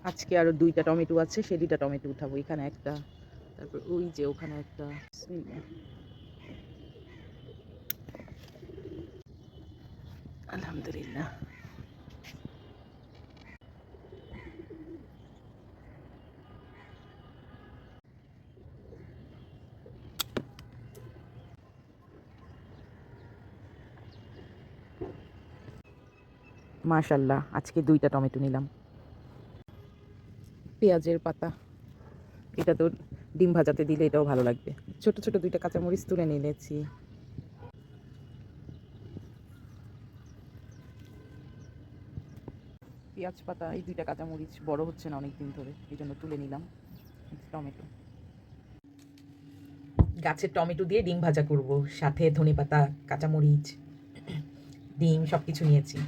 আজকে আরও 2টা টমেটো আছে, সেই 2টা টমেটো উঠাবো। এখানে একটা, তারপর ওই যে ওখানে একটা। বিসমিল্লাহ। আলহামদুলিল্লাহ। মাশাল্লাহ, আজকে 2টা টমেটো নিলাম। পেঁয়াজের পাতা, এটা তো ডিম ভাজাতে দিলে এটাও ভালো লাগবে। ছোট ছোট 2টা কাঁচামরিচ তুলে নিয়েছি। পেঁয়াজ পাতা, এই 2টা কাঁচামরিচ বড় হচ্ছে না অনেক দিন ধরে, এই জন্য তুলে নিলাম। টমেটো, গাছের টমেটো দিয়ে ডিম ভাজা করব, সাথে ধনেপাতা, কাঁচামরিচ, ডিম সব কিছু নিয়েছি।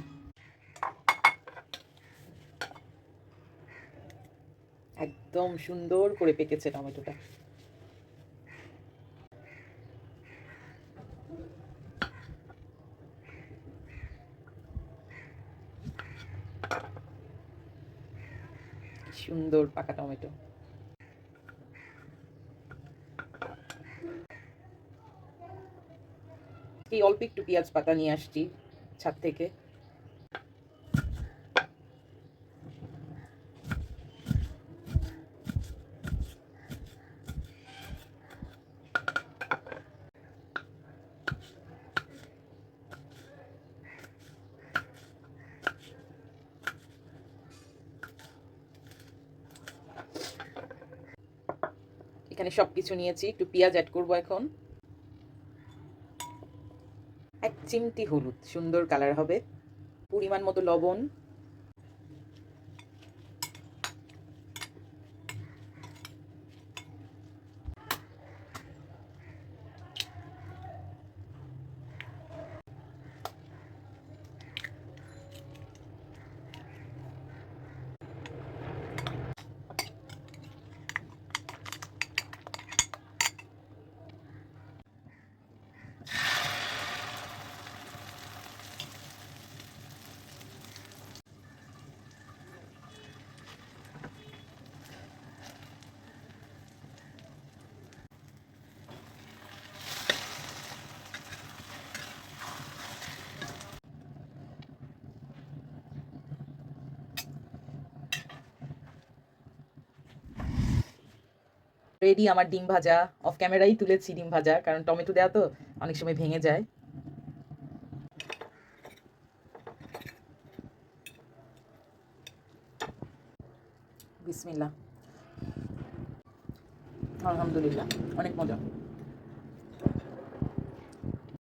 একদম সুন্দর করে পেকেছে টমেটোটা। সুন্দর পাকা টমেটো। এই অল্প একটু পেঁয়াজ পাতা নিয়ে আসছি ছাদ থেকে। এখানে সব কিছু নিয়েছি, একটু পেঁয়াজ অ্যাড করবো এখন। 1 চিমটি হলুদ, সুন্দর কালার হবে। পরিমাণ মতো লবণ। রেডি আমার ডিম ভাজা। অফ ক্যামেরাই তুলেছি ডিম ভাজা, কারণ টমেটো দেওয়া তো অনেক সময় ভেঙে যায়। বিসমিল্লাহ। আলহামদুলিল্লাহ, অনেক মজা।